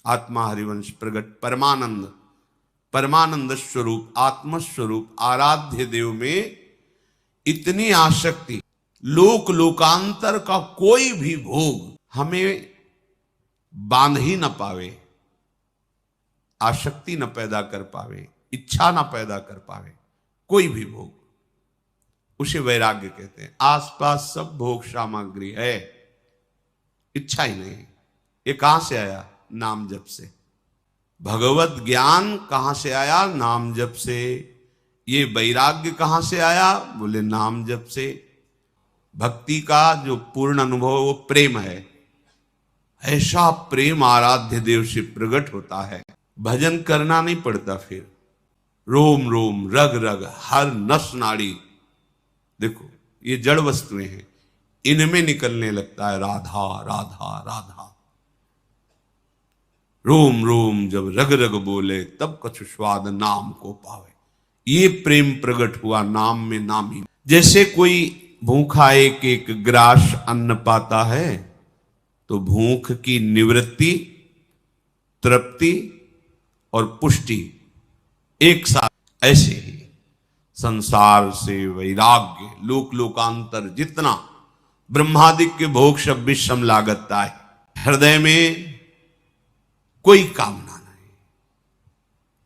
आत्मा हरिवंश प्रगट परमानंद, परमानंद स्वरूप आत्मस्वरूप आराध्य देव में इतनी आसक्ति, लोक लोकांतर का कोई भी भोग हमें बांध ही न पावे, आसक्ति न पैदा कर पावे, इच्छा न पैदा कर पावे, कोई भी भोग, उसे वैराग्य कहते हैं। आसपास सब भोग सामग्री है, इच्छा ही नहीं। ये कहां से आया? नाम जप से। भगवत ज्ञान कहां से आया? नाम जप से। ये वैराग्य कहां से आया? बोले नाम जप से। भक्ति का जो पूर्ण अनुभव वो प्रेम है। ऐसा प्रेम आराध्य देव से प्रकट होता है, भजन करना नहीं पड़ता। फिर रोम रोम रग रग हर नस नाड़ी, देखो ये जड़ वस्तुएं हैं, इनमें निकलने लगता है राधा राधा राधा। रोम रोम जब रग रग बोले तब कछु स्वाद नाम को पावे। ये प्रेम प्रकट हुआ नाम में, नाम ही। जैसे कोई भूखा एक एक ग्रास अन्न पाता है तो भूख की निवृत्ति, तृप्ति और पुष्टि एक साथ, ऐसे ही संसार से वैराग्य, लोक लोकांतर जितना ब्रह्मादिक के भोग सब विषम लागता है, हृदय में कोई कामना नहीं।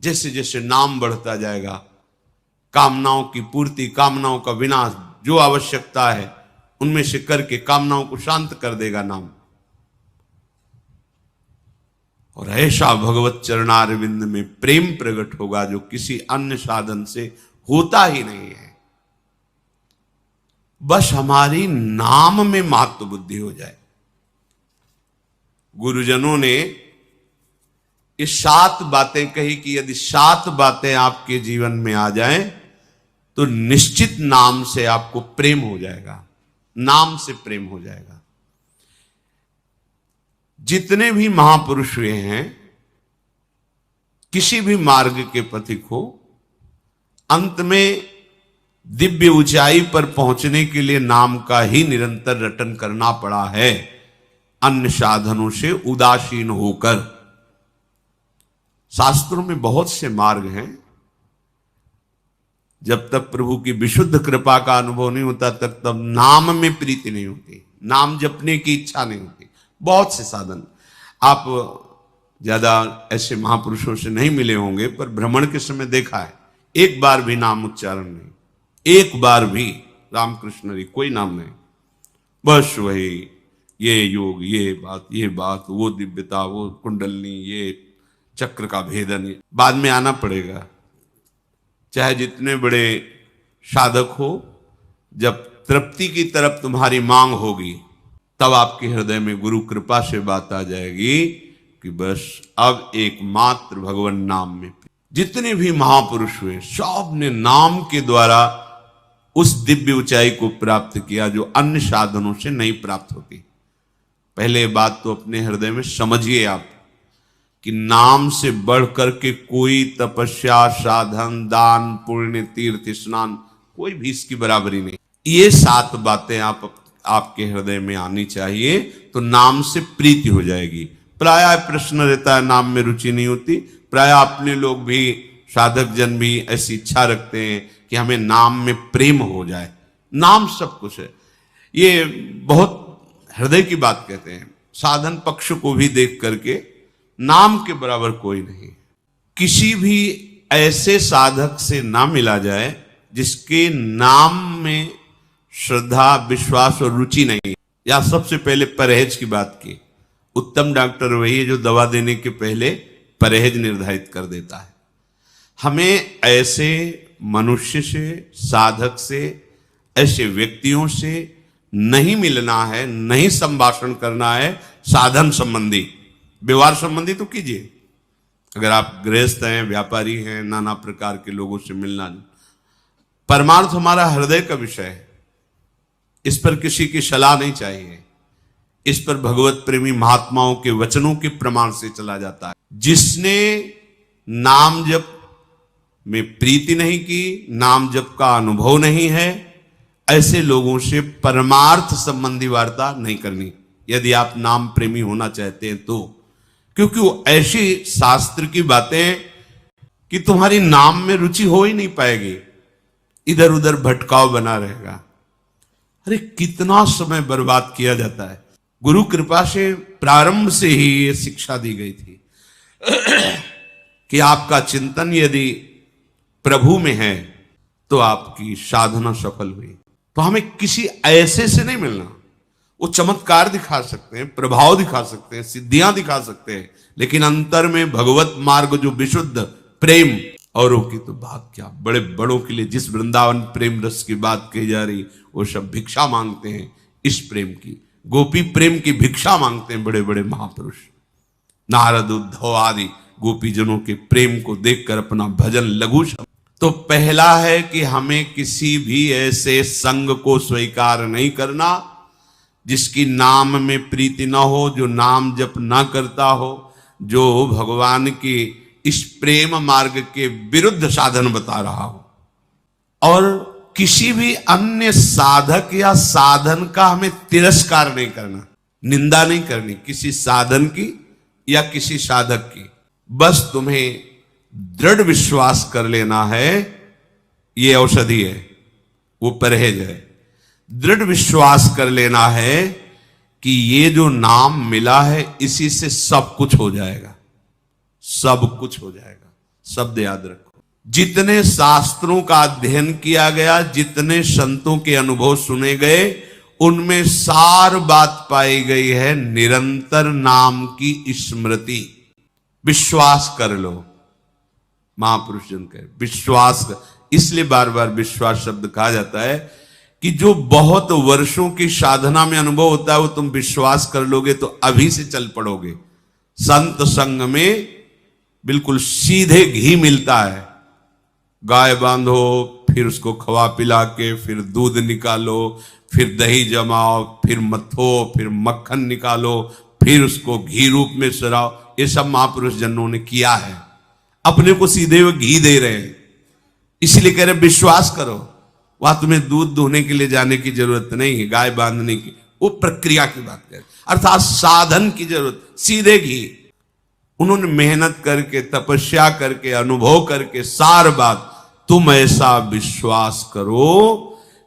जैसे जैसे नाम बढ़ता जाएगा, कामनाओं की पूर्ति, कामनाओं का विनाश, जो आवश्यकता है उनमें से करके कामनाओं को शांत कर देगा नाम। और ऐसा भगवत चरणारविंद में प्रेम प्रकट होगा जो किसी अन्य साधन से होता ही नहीं है। बस हमारी नाम में महत्व बुद्धि हो जाए। गुरुजनों ने ये 7 बातें कही कि यदि 7 बातें आपके जीवन में आ जाएं तो निश्चित नाम से आपको प्रेम हो जाएगा, नाम से प्रेम हो जाएगा। जितने भी महापुरुष हुए हैं, किसी भी मार्ग के पथिक हो, अंत में दिव्य ऊंचाई पर पहुंचने के लिए नाम का ही निरंतर रटन करना पड़ा है, अन्य साधनों से उदासीन होकर। शास्त्रों में बहुत से मार्ग हैं, जब तक प्रभु की विशुद्ध कृपा का अनुभव नहीं होता तब तक नाम में प्रीति नहीं होती, नाम जपने की इच्छा नहीं होती। बहुत से साधन, आप ज्यादा ऐसे महापुरुषों से नहीं मिले होंगे, पर भ्रमण के समय देखा है, एक बार भी नाम उच्चारण नहीं, एक बार भी रामकृष्ण जी कोई नाम नहीं, बस वही ये योग, ये बात, वो दिव्यता, वो कुंडलनी, ये चक्र का भेदन। बाद में आना पड़ेगा, चाहे जितने बड़े साधक हो, जब तृप्ति की तरफ तुम्हारी मांग होगी तब आपके हृदय में गुरु कृपा से बात आ जाएगी कि बस अब एकमात्र भगवान नाम में। जितने भी महापुरुष हुए सब ने नाम के द्वारा उस दिव्य ऊंचाई को प्राप्त किया जो अन्य साधनों से नहीं प्राप्त होती। पहले बात तो अपने हृदय में समझिए आप कि नाम से बढ़ करके कोई तपस्या, साधन, दान, पुण्य, तीर्थ, स्नान, कोई भी इसकी बराबरी नहीं। ये 7 बातें आपके हृदय में आनी चाहिए तो नाम से प्रीति हो जाएगी। प्रायः प्रश्न रहता है, नाम में रुचि नहीं होती। प्रायः अपने लोग भी, साधक जन भी ऐसी इच्छा रखते हैं कि हमें नाम में प्रेम हो जाए। नाम सब कुछ है, ये बहुत हृदय की बात कहते हैं। साधन पक्ष को भी देख करके नाम के बराबर कोई नहीं। किसी भी ऐसे साधक से ना मिला जाए जिसके नाम में श्रद्धा, विश्वास और रुचि नहीं। या सबसे पहले परहेज की बात की। उत्तम डॉक्टर वही है जो दवा देने के पहले परहेज निर्धारित कर देता है। हमें ऐसे मनुष्य से, साधक से, ऐसे व्यक्तियों से नहीं मिलना है, नहीं संभाषण करना है। साधन संबंधी, व्यवहार संबंधी तो कीजिए। अगर आप गृहस्थ हैं, व्यापारी हैं, नाना प्रकार के लोगों से मिलना। परमार्थ हमारा हृदय का विषय है, इस पर किसी की सलाह नहीं चाहिए। इस पर भगवत प्रेमी महात्माओं के वचनों के प्रमाण से चला जाता है। जिसने नाम जप में प्रीति नहीं की, नाम जप का अनुभव नहीं है, ऐसे लोगों से परमार्थ संबंधी वार्ता नहीं करनी, यदि आप नाम प्रेमी होना चाहते हैं तो। क्योंकि वो ऐसी शास्त्र की बातें कि तुम्हारी नाम में रुचि हो ही नहीं पाएगी, इधर उधर भटकाव बना रहेगा। अरे कितना समय बर्बाद किया जाता है। गुरु कृपा से प्रारंभ से ही ये शिक्षा दी गई थी कि आपका चिंतन यदि प्रभु में है तो आपकी साधना सफल हुई। तो हमें किसी ऐसे से नहीं मिलना। वो चमत्कार दिखा सकते हैं, प्रभाव दिखा सकते हैं, सिद्धियां दिखा सकते हैं, लेकिन अंतर में भगवत मार्ग जो विशुद्ध प्रेम, औरों की तो बात क्या, बड़े बड़ों के लिए जिस वृंदावन प्रेम रस की बात कही जा रही, वो सब भिक्षा मांगते हैं इस प्रेम की, गोपी प्रेम की भिक्षा मांगते हैं बड़े बड़े महापुरुष। नारद उद्धव आदि गोपीजनों के प्रेम को देखकर अपना भजन लघु। तो पहला है कि हमें किसी भी ऐसे संग को स्वीकार नहीं करना जिसकी नाम में प्रीति ना हो, जो नाम जप ना करता हो, जो भगवान की इस प्रेम मार्ग के विरुद्ध साधन बता रहा हो। और किसी भी अन्य साधक या साधन का हमें तिरस्कार नहीं करना, निंदा नहीं करनी किसी साधन की या किसी साधक की। बस तुम्हें दृढ़ विश्वास कर लेना है, ये औषधि है, वो परहेज है। दृढ़ विश्वास कर लेना है कि ये जो नाम मिला है इसी से सब कुछ हो जाएगा, सब कुछ हो जाएगा। शब्द याद रखो। जितने शास्त्रों का अध्ययन किया गया, जितने संतों के अनुभव सुने गए, उनमें सार बात पाई गई है निरंतर नाम की स्मृति। विश्वास कर लो, महापुरुष जन कहे विश्वास कर। इसलिए बार बार विश्वास शब्द कहा जाता है कि जो बहुत वर्षों की साधना में अनुभव होता है वो तुम विश्वास कर लोगे तो अभी से चल पड़ोगे। संत संग में बिल्कुल सीधे घी मिलता है। गाय बांधो, फिर उसको खवा पिला के, फिर दूध निकालो, फिर दही जमाओ, फिर मथो, फिर मक्खन निकालो, फिर उसको घी रूप में सराओ। ये सब महापुरुष जनों ने किया है। अपने को सीधे वो घी दे रहे हैं, इसलिए कह रहे विश्वास करो। वहां तुम्हें दूध दुहने के लिए जाने की जरूरत नहीं है, गाय बांधने की, वो प्रक्रिया की बात कर, अर्थात साधन की जरूरत, सीधे घी। उन्होंने मेहनत करके, तपस्या करके, अनुभव करके सार बात। तुम ऐसा विश्वास करो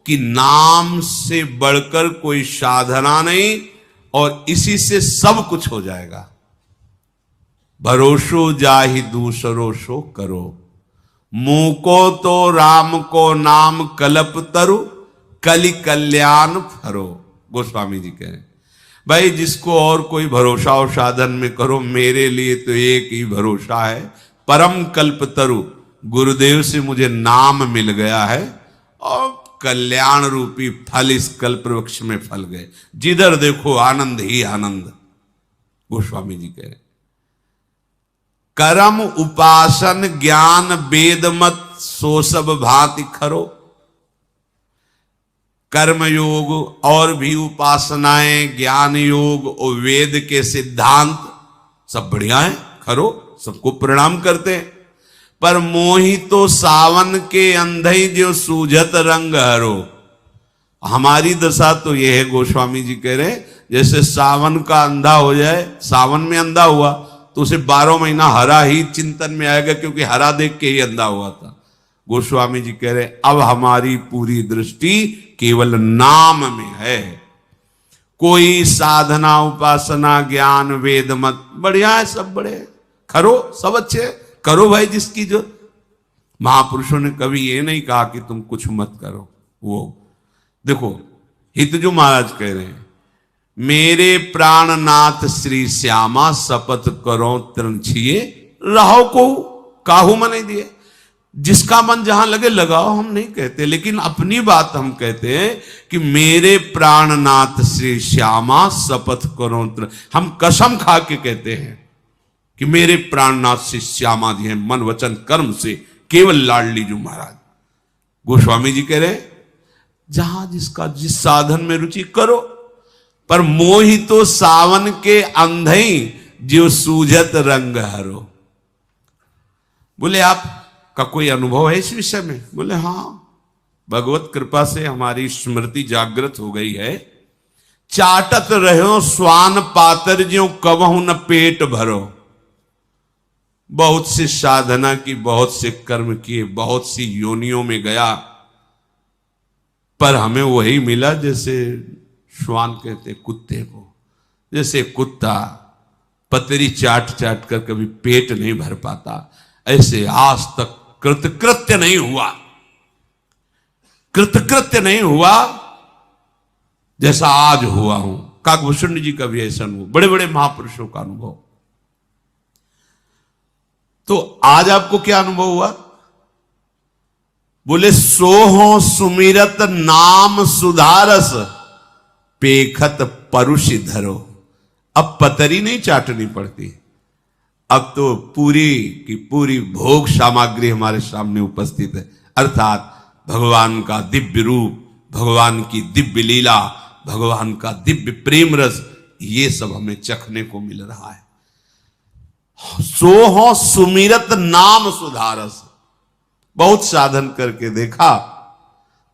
कि नाम से बढ़कर कोई साधना नहीं और इसी से सब कुछ हो जाएगा। भरोसो जाहि दूसरो सो करो, मुंह को तो राम को नाम कल्प तरु, कलि कल्याण फरो। गोस्वामी जी कह रहे हैं भाई जिसको और कोई भरोसा और साधन में करो, मेरे लिए तो एक ही भरोसा है, परम कल्प तरु, गुरुदेव से मुझे नाम मिल गया है और कल्याण रूपी फल इस कल्प वृक्ष में फल गए। जिधर देखो आनंद ही आनंद। गोस्वामी जी कह रहे कर्म उपासन ज्ञान वेद मत सो सब भांति खरो। कर्म योग और भी उपासनाएं, ज्ञान योग और वेद के सिद्धांत सब बढ़िया है, खरो, सबको प्रणाम करते हैं। पर मोहि तो सावन के अंधई जो सूझत रंग हरो। हमारी दशा तो यह है, गोस्वामी जी कह रहे जैसे सावन का अंधा हो जाए, सावन में अंधा हुआ तो उसे 12 महीना हरा ही चिंतन में आएगा, क्योंकि हरा देख के ही अंधा हुआ था। गोस्वामी जी कह रहे अब हमारी पूरी दृष्टि केवल नाम में है। कोई साधना उपासना ज्ञान वेद मत बढ़िया है, सब बड़े खरो, सब अच्छे करो भाई जिसकी जो। महापुरुषों ने कभी ये नहीं कहा कि तुम कुछ मत करो। वो देखो हित जो महाराज कह रहे हैं, मेरे प्राणनाथ श्री श्यामा शपथ करो तृण छिए, रहो को काहू मन नहीं दिए। जिसका मन जहां लगे लगाओ, हम नहीं कहते, लेकिन अपनी बात हम कहते हैं कि मेरे प्राणनाथ श्री श्यामा शपथ करो तृण। हम कसम खा के कहते हैं कि मेरे प्राणनाथ श्री श्यामा जी हैं, मन वचन कर्म से केवल लाडली जो महाराज। गोस्वामी जी कह रहे जहां जिसका जिस साधन में रुचि करो, पर मोहि तो सावन के अंधई जो सूझत रंग हरो। बोले आपका कोई अनुभव है इस विषय में? बोले हाँ, भगवत कृपा से हमारी स्मृति जागृत हो गई है। चाटत रहो स्वान पातर ज्यों कबहु न पेट भरो। बहुत सी साधना की, बहुत से कर्म किए, बहुत सी योनियों में गया, पर हमें वही मिला जैसे श्वान कहते कुत्ते को। जैसे कुत्ता पतरी चाट चाट कर कभी पेट नहीं भर पाता, ऐसे आज तक कृतकृत्य नहीं हुआ, कृतकृत्य नहीं हुआ जैसा आज हुआ हूं। काकभूषण जी का भी ऐसा अनुभव, बड़े बड़े महापुरुषों का अनुभव। तो आज आपको क्या अनुभव हुआ? बोले सोहो सुमिरत नाम सुधारस, पेखत परुषि धरो। अब पतरी नहीं चाटनी पड़ती, अब तो पूरी की पूरी भोग सामग्री हमारे सामने उपस्थित है। अर्थात भगवान का दिव्य रूप, भगवान की दिव्य लीला, भगवान का दिव्य प्रेम रस, ये सब हमें चखने को मिल रहा है। सोहो सुमिरत नाम सुधारस, बहुत साधन करके देखा,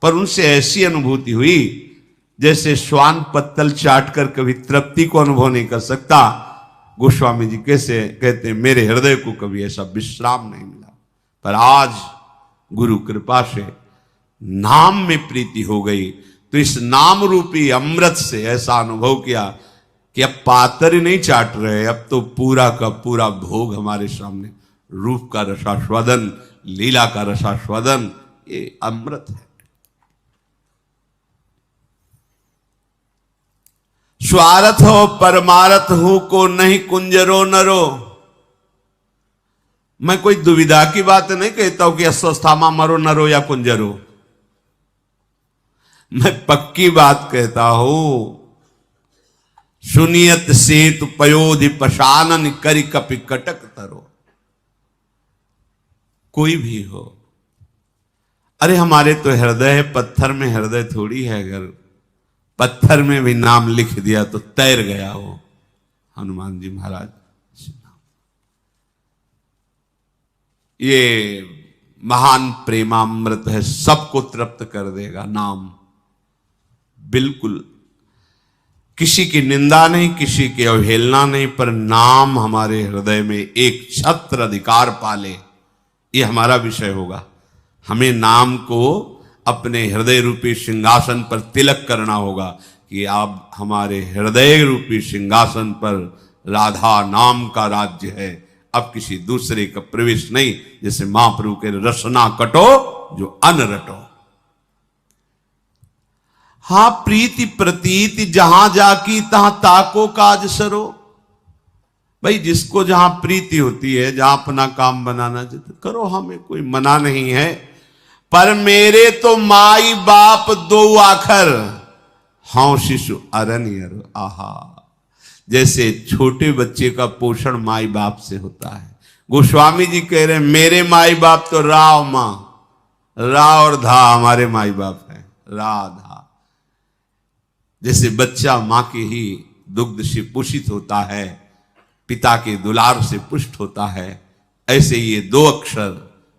पर उनसे ऐसी अनुभूति हुई जैसे श्वान पत्तल चाट कर कभी तृप्ति को अनुभव नहीं कर सकता। गोस्वामी जी कैसे कहते, मेरे हृदय को कभी ऐसा विश्राम नहीं मिला, पर आज गुरु कृपा से नाम में प्रीति हो गई, तो इस नाम रूपी अमृत से ऐसा अनुभव किया कि अब पातर ही नहीं चाट रहे, अब तो पूरा का पूरा भोग हमारे सामने, रूप का रसास्वादन, लीला का रसास्वादन, ये अमृत है। स्वार्थ हो परमारथ हो को नहीं कुंजरो नरो। मैं कोई दुविधा की बात नहीं कहता हूं कि अस्वस्थामा मरो नरो या कुंजरो, मैं पक्की बात कहता हूं। सुनियत सेतु पयोधि पशानन करि कपि कटक तरो। कोई भी हो, अरे हमारे तो हृदय है, पत्थर में हृदय थोड़ी है। अगर पत्थर में भी नाम लिख दिया तो तैर गया वो हनुमान जी महाराज। ये महान प्रेमामृत है, सबको तृप्त कर देगा नाम। बिल्कुल किसी की निंदा नहीं, किसी की अवहेलना नहीं, पर नाम हमारे हृदय में एक छत्र अधिकार पाले, ये हमारा विषय होगा। हमें नाम को अपने हृदय रूपी सिंहासन पर तिलक करना होगा कि आप हमारे हृदय रूपी सिंहासन पर राधा नाम का राज्य है, अब किसी दूसरे का प्रवेश नहीं। जैसे महाप्रभु के रसना कटो जो अन रटो। हां प्रीति प्रतीति जहां जाकी तहां ताको काज सरो। भाई जिसको जहां प्रीति होती है, जहां अपना काम बनाना चाहते करो, हमें कोई मना नहीं है, पर मेरे तो माई बाप दो आखर, हाँ शिशु अरनियर। आहा, जैसे छोटे बच्चे का पोषण माई बाप से होता है। गोस्वामी जी कह रहे हैं मेरे माई बाप तो रा और मां, रा और धा हमारे माई बाप है, राधा। जैसे बच्चा मां के ही दुग्ध से पोषित होता है, पिता के दुलार से पुष्ट होता है, ऐसे ये दो अक्षर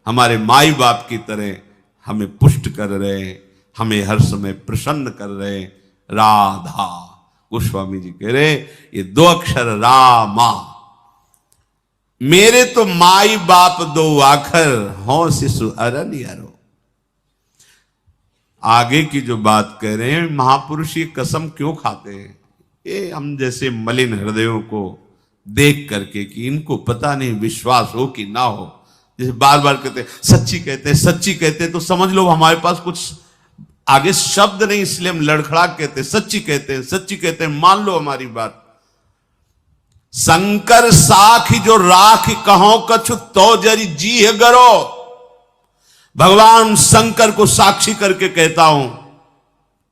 हमारे माई बाप की तरह हमें पुष्ट कर रहे हैं, हमें हर समय प्रसन्न कर रहे हैं। राधा, गोस्वामी जी कह रहे ये दो अक्षर रामा, मेरे तो माई बाप दो आखर, हो शिशु अरनियरो। आगे की जो बात कह रहे हैं, महापुरुष ये कसम क्यों खाते हैं? ये हम जैसे मलिन हृदयों को देख करके कि इनको पता नहीं विश्वास हो कि ना हो, जैसे बार बार कहते सच्ची कहते सच्ची कहते, तो समझ लो हमारे पास कुछ आगे शब्द नहीं, इसलिए हम लड़खड़ा कहते सच्ची कहते हैं, सच्ची कहते हैं, मान लो हमारी बात। शंकर साख जो राख कहो कछु तो जरी जी है गरो। भगवान शंकर को साक्षी करके कहता हूं,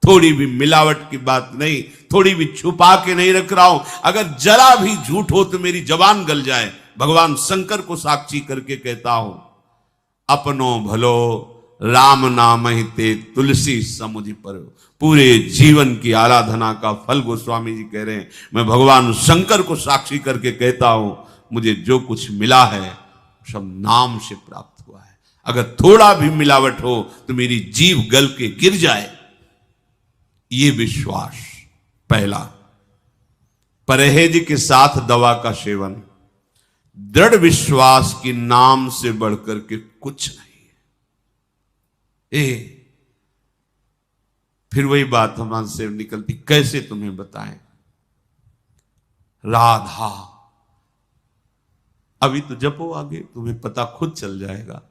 थोड़ी भी मिलावट की बात नहीं, थोड़ी भी छुपा के नहीं रख रहा हूं। अगर जरा भी झूठ हो तो मेरी जबान गल जाए, भगवान शंकर को साक्षी करके कहता हूं। अपनो भलो राम नाम ही ते तुलसी समुझ पर। पूरे जीवन की आराधना का फल गोस्वामी जी कह रहे हैं, मैं भगवान शंकर को साक्षी करके कहता हूं, मुझे जो कुछ मिला है सब नाम से प्राप्त हुआ है। अगर थोड़ा भी मिलावट हो तो मेरी जीभ गल के गिर जाए, ये विश्वास पहला। परहेज के साथ दवा का सेवन, दृढ़ विश्वास की नाम से बढ़कर के कुछ नहीं है। फिर वही बात हमारे से निकलती, कैसे तुम्हें बताएं? राधा, अभी तो जपो, आगे तुम्हें पता खुद चल जाएगा।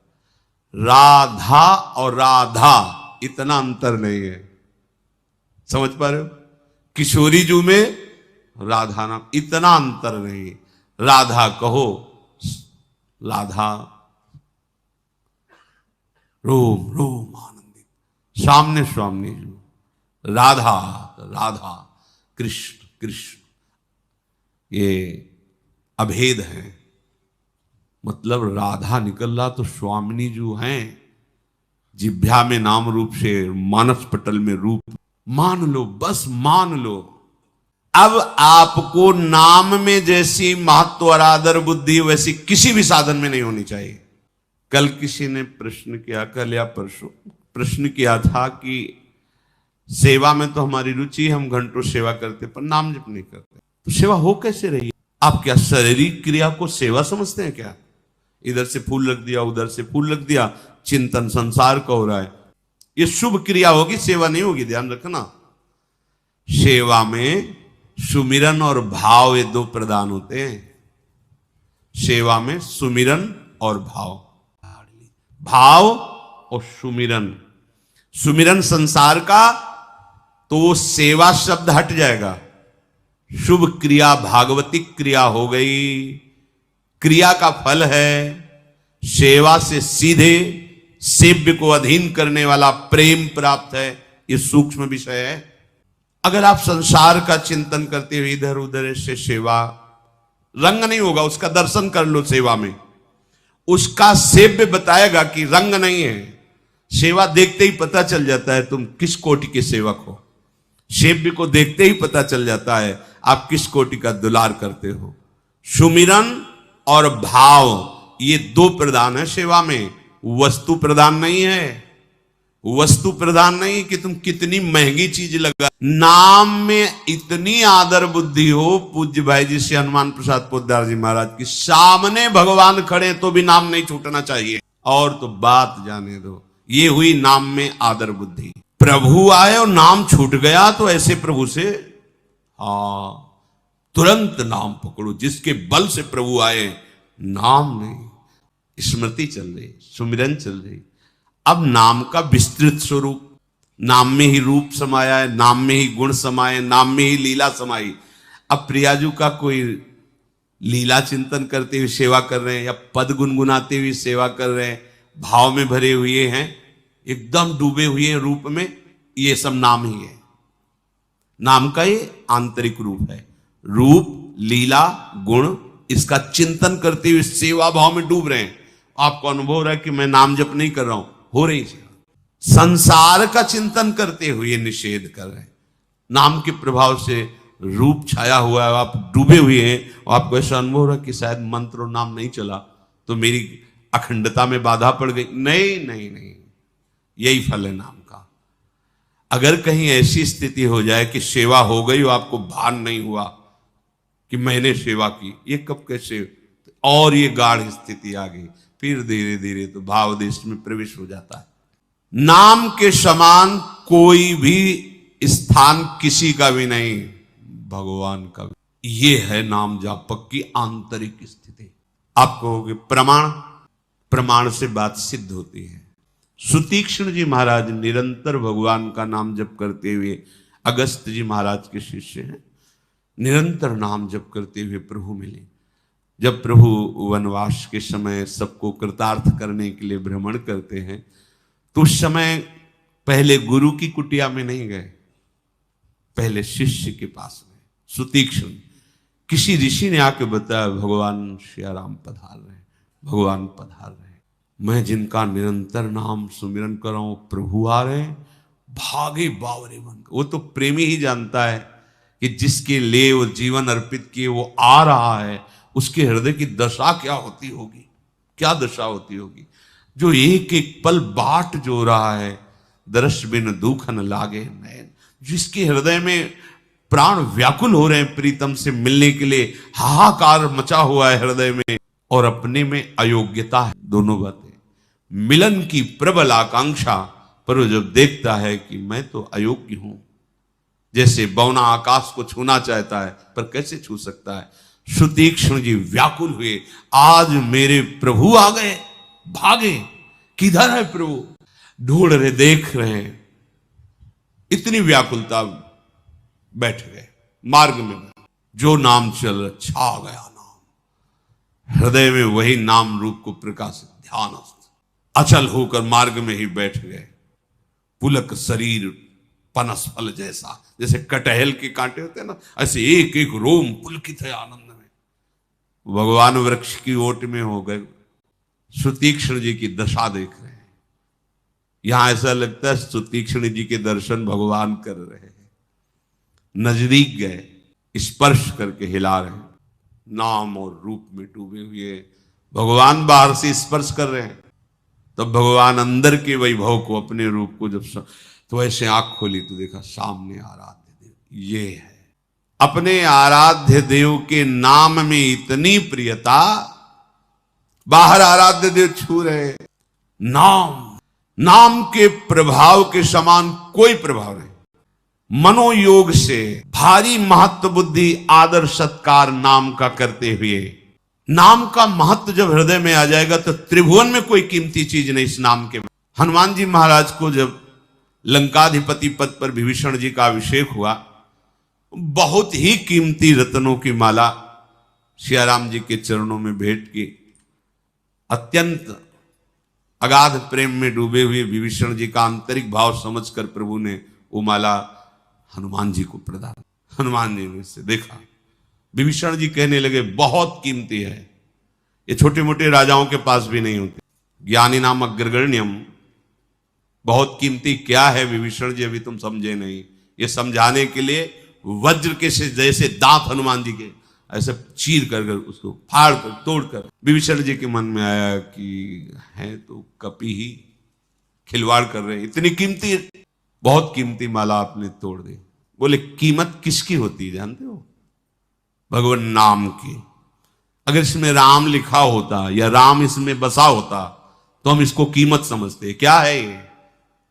राधा और राधा इतना अंतर नहीं है, समझ पा रहे हो? किशोरी जू में राधा नाम, इतना अंतर नहीं। राधा कहो, राधा रोम रोम आनंदित, सामने स्वामी जू। राधा राधा, कृष्ण कृष्ण, ये अभेद है। मतलब राधा निकल रहा तो स्वामिनी जो हैं, जिभ्या में नाम रूप से, मानस पटल में रूप, मान लो, बस मान लो। अब आपको नाम में जैसी महत्व और आदर बुद्धि वैसी किसी भी साधन में नहीं होनी चाहिए। कल किसी ने प्रश्न किया, कल या परसों प्रश्न किया था कि सेवा में तो हमारी रुचि, हम घंटों सेवा करते पर नाम जप नहीं करते, तो सेवा हो कैसे रही है? आप क्या शारीरिक क्रिया को सेवा समझते हैं क्या? इधर से फूल रख दिया, उधर से फूल रख दिया, चिंतन संसार का हो रहा है, ये शुभ क्रिया होगी, सेवा नहीं होगी। ध्यान रखना, सेवा में सुमिरन और भाव, ये दो प्रदान होते हैं। सेवा में सुमिरन और भाव, भाव और सुमिरन। सुमिरन संसार का, तो सेवा शब्द हट जाएगा। शुभ क्रिया भागवतिक क्रिया हो गई, क्रिया का फल है। सेवा से सीधे सेव्य को अधीन करने वाला प्रेम प्राप्त है, ये सूक्ष्म विषय है। अगर आप संसार का चिंतन करते हुए इधर उधर से सेवा, रंग नहीं होगा, उसका दर्शन कर लो सेवा में, उसका सेव्य बताएगा कि रंग नहीं है। सेवा देखते ही पता चल जाता है तुम किस कोटि के सेवक हो। सेव्य को देखते ही पता चल जाता है आप किस कोटि का दुलार करते हो। सुमिरन और भाव, ये दो प्रदान है सेवा में, वस्तु प्रदान नहीं है। वस्तु प्रदान नहीं कि तुम कितनी महंगी चीज लगा। नाम में इतनी आदर बुद्धि हो, पूज्य भाई जी से हनुमान प्रसाद पोद्दार जी महाराज की, सामने भगवान खड़े तो भी नाम नहीं छूटना चाहिए, और तो बात जाने दो। ये हुई नाम में आदर बुद्धि। प्रभु आए और नाम छूट गया तो ऐसे प्रभु से तुरंत नाम पकड़ो, जिसके बल से प्रभु आए। नाम नहीं, स्मृति चल रही, सुमिरन चल रही। अब नाम का विस्तृत स्वरूप, नाम में ही रूप समाया है, नाम में ही गुण समाये, नाम में ही लीला समाई। अब प्रियाजू का कोई लीला चिंतन करते हुए सेवा कर रहे हैं, या पद गुनगुनाते हुए सेवा कर रहे हैं, भाव में भरे हुए हैं, एकदम डूबे हुए हैं रूप में, ये सब नाम ही है। नाम का ये आंतरिक रूप है। रूप, लीला, गुण, इसका चिंतन करते हुए सेवा भाव में डूब रहे हैं। आपको अनुभव हो रहा है कि मैं नाम जप नहीं कर रहा हूं, हो रही सेवा। संसार का चिंतन करते हुए निषेध कर रहे हैं, नाम के प्रभाव से रूप छाया हुआ है, आप डूबे हुए हैं, और आपको ऐसा अनुभव हो रहा है कि शायद मंत्र और नाम नहीं चला तो मेरी अखंडता में बाधा पड़ गई। नहीं नहीं नहीं, यही फल है नाम का। अगर कहीं ऐसी स्थिति हो जाए कि सेवा हो गई और आपको भान नहीं हुआ कि मैंने सेवा की, ये कब कैसे, और ये गाढ़ स्थिति आ गई, फिर धीरे धीरे तो भाव देश में प्रवेश हो जाता है। नाम के समान कोई भी स्थान किसी का भी नहीं, भगवान का भी। ये है नाम जापक की आंतरिक स्थिति। आप कहोगे प्रमाण, प्रमाण से बात सिद्ध होती है। सुतीक्ष्ण जी महाराज निरंतर भगवान का नाम जप करते हुए, अगस्त जी महाराज के शिष्य हैं, निरंतर नाम जप करते हुए प्रभु मिले। जब प्रभु वनवास के समय सबको कृतार्थ करने के लिए भ्रमण करते हैं, तो उस समय पहले गुरु की कुटिया में नहीं गए, पहले शिष्य के पास में। सुतीक्ष्ण, किसी ऋषि ने आके बताया भगवान श्याराम पधार रहे, भगवान पधार रहे। मैं जिनका निरंतर नाम सुमिरन कर रहा हूं, प्रभु आ रहे, भागे बावरे मन। वो तो प्रेमी ही जानता है कि जिसके लिए वो जीवन अर्पित किए वो आ रहा है, उसके हृदय की दशा क्या होती होगी, क्या दशा होती होगी। जो एक एक पल बाट जो रहा है, दर्श बिन दुख न लागे नैन, जिसके हृदय में प्राण व्याकुल हो रहे हैं प्रीतम से मिलने के लिए, हाहाकार मचा हुआ है हृदय में, और अपने में अयोग्यता है, दोनों बातें। मिलन की प्रबल आकांक्षा, पर वो जब देखता है कि मैं तो अयोग्य हूं, जैसे बौना आकाश को छूना चाहता है पर कैसे छू सकता है, सुतीक्ष्ण जी व्याकुल हुए, आज मेरे प्रभु आ गए, भागे, किधर है प्रभु, ढूंढ रहे, देख रहे हैं, इतनी व्याकुलता, बैठ गए मार्ग में। जो नाम चल छा गया नाम, हृदय में वही नाम रूप को प्रकाशित, ध्यानस्थ अचल होकर मार्ग में ही बैठ गए। पुलक शरीर पनस फल जैसा, जैसे कटहल के कांटे होते हैं ना, ऐसे एक एक रोम पुलकित है आनंद में। भगवान वृक्ष की ओट में हो गए, सुतीक्ष्ण जी की दशा देख रहे हैं। यहां ऐसा लगता है सुतीक्ष्ण जी के दर्शन भगवान कर रहे हैं। नजदीक गए, स्पर्श करके हिला रहे हैं, नाम और रूप में डूबे हुए भगवान बाहर से स्पर्श कर रहे हैं, तब भगवान अंदर के वैभव को, अपने रूप को जब तो ऐसे आंख खोली तो देखा सामने आराध्य देव। ये है अपने आराध्य देव के नाम में इतनी प्रियता, बाहर आराध्य देव छू रहे, नाम के प्रभाव के समान कोई प्रभाव नहीं। मनोयोग से भारी महत्व बुद्धि आदर सत्कार नाम का करते हुए, नाम का महत्व जब हृदय में आ जाएगा तो त्रिभुवन में कोई कीमती चीज नहीं इस नाम के। हनुमान जी महाराज को जब लंकाधिपति पद पर विभीषण जी का अभिषेक हुआ, बहुत ही कीमती रत्नों की माला सियाराम जी के चरणों में भेंट की। अत्यंत अगाध प्रेम में डूबे हुए विभीषण जी का आंतरिक भाव समझकर प्रभु ने वो माला हनुमान जी को प्रदान। हनुमान जी ने इससे देखा, विभीषण जी कहने लगे बहुत कीमती है, ये छोटे मोटे राजाओं के पास भी नहीं होती। ज्ञानी नाम अग्रगण्यम, बहुत कीमती क्या है विभीषण जी, अभी तुम समझे नहीं। ये समझाने के लिए वज्र के से जैसे दांत हनुमान जी के ऐसे चीर कर उसको फाड़ कर तोड़ कर, विभीषण जी के मन में आया कि है तो कपी ही, खिलवाड़ कर रहे हैं, इतनी कीमती, बहुत कीमती माला आपने तोड़ दी। बोले कीमत किसकी होती है जानते हो? भगवान नाम की। अगर इसमें राम लिखा होता या राम इसमें बसा होता तो हम इसको कीमत समझते। क्या है ये?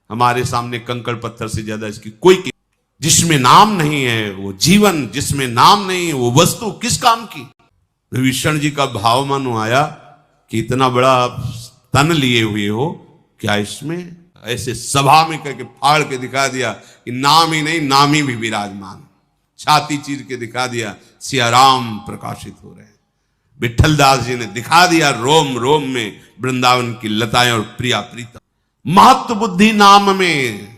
हमारे सामने कंकड़ पत्थर से ज्यादा इसकी कोई कीमत। जिसमें नाम नहीं है वो जीवन, जिसमें नाम नहीं है वो वस्तु किस काम की? विभीषण जी का भाव मानो आया कि इतना बड़ा तन लिए हुए हो, क्या इसमें? ऐसे सभा में करके फाड़ के दिखा दिया कि नाम ही नहीं नामी भी विराजमान। छाती चीर के दिखा दिया सियाराम प्रकाशित हो रहे हैं। विठल दास जी ने दिखा दिया रोम रोम में वृंदावन की लताएं और प्रिया प्रीतम। महत्व बुद्धि नाम में,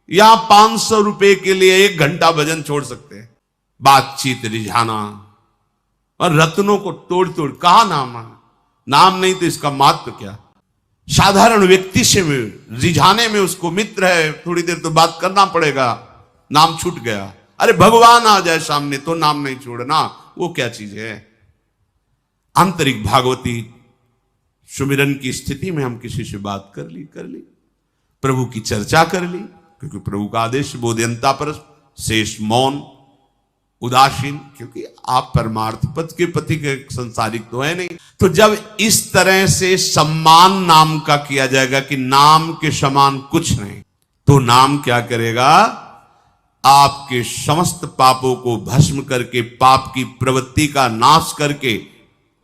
यहां 500 रुपए के लिए 1 घंटा भजन छोड़ सकते हैं, बातचीत रिझाना और रत्नों को तोड़ तोड़। कहा नाम है? नाम नहीं तो इसका महत्व क्या? साधारण व्यक्ति से रिझाने में उसको मित्र है, थोड़ी देर तो बात करना पड़ेगा, नाम छूट गया। अरे भगवान आ जाए सामने तो नाम नहीं छोड़ना, वो क्या चीज है? आंतरिक भागवती सुमिरन की स्थिति में हम किसी से बात कर ली, प्रभु की चर्चा कर ली, क्योंकि प्रभु का आदेश बोध्यंता पर शेष मौन उदासीन, क्योंकि आप परमार्थ पद के पति के संसारिक तो है नहीं। तो जब इस तरह से सम्मान नाम का किया जाएगा कि नाम के समान कुछ नहीं, तो नाम क्या करेगा? आपके समस्त पापों को भस्म करके, पाप की प्रवृत्ति का नाश करके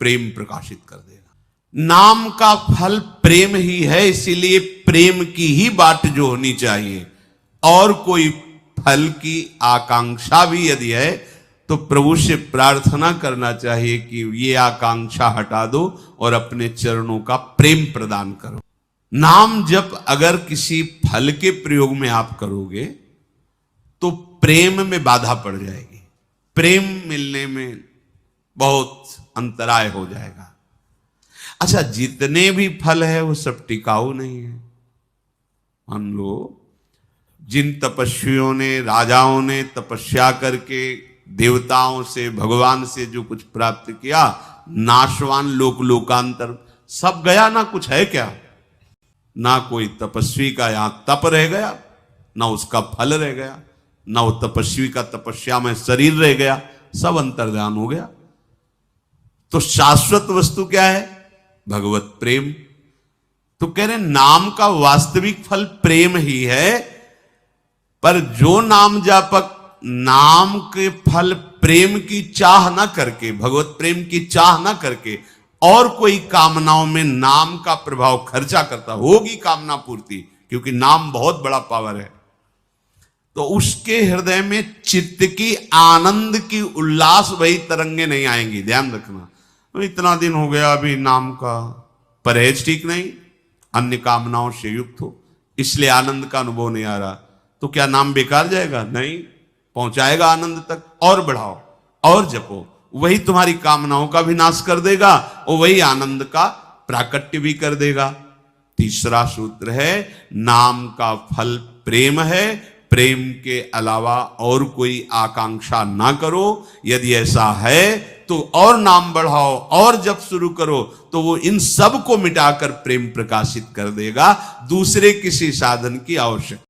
प्रेम प्रकाशित कर देगा। नाम का फल प्रेम ही है, इसीलिए प्रेम की ही बाट जो होनी चाहिए। और कोई फल की आकांक्षा भी यदि है तो प्रभु से प्रार्थना करना चाहिए कि ये आकांक्षा हटा दो और अपने चरणों का प्रेम प्रदान करो। नाम जप अगर किसी फल के प्रयोग में आप करोगे तो प्रेम में बाधा पड़ जाएगी, प्रेम मिलने में बहुत अंतराय हो जाएगा। अच्छा, जितने भी फल है वो सब टिकाऊ नहीं है। मान लो जिन तपस्वियों ने, राजाओं ने तपस्या करके देवताओं से, भगवान से जो कुछ प्राप्त किया, नाशवान लोक लोकांतर सब गया, ना कुछ है क्या? ना कोई तपस्वी का यहां तप रह गया, ना उसका फल रह गया, ना वो तपस्वी का तपस्या में शरीर रह गया, सब अंतर्ध्यान हो गया। तो शाश्वत वस्तु क्या है? भगवत प्रेम। तो कह रहे नाम का वास्तविक फल प्रेम ही है, पर जो नाम जापक नाम के फल प्रेम की चाह ना करके, भगवत प्रेम की चाह ना करके और कोई कामनाओं में नाम का प्रभाव खर्चा करता, होगी कामना पूर्ति, क्योंकि नाम बहुत बड़ा पावर है, तो उसके हृदय में चित्त की आनंद की उल्लास वही तरंगे नहीं आएंगी। ध्यान रखना, तो इतना दिन हो गया अभी नाम का परहेज ठीक नहीं, अन्य कामनाओं से युक्त हो, इसलिए आनंद का अनुभव नहीं आ रहा, तो क्या नाम बेकार जाएगा? नहीं, पहुंचाएगा आनंद तक। और बढ़ाओ और जपो, वही तुम्हारी कामनाओं का भी नाश कर देगा और वही आनंद का प्राकट्य भी कर देगा। तीसरा सूत्र है, नाम का फल प्रेम है, प्रेम के अलावा और कोई आकांक्षा ना करो। यदि ऐसा है तो और नाम बढ़ाओ और जप शुरू करो, तो वो इन सब को मिटाकर प्रेम प्रकाशित कर देगा। दूसरे किसी साधन की आवश्यकता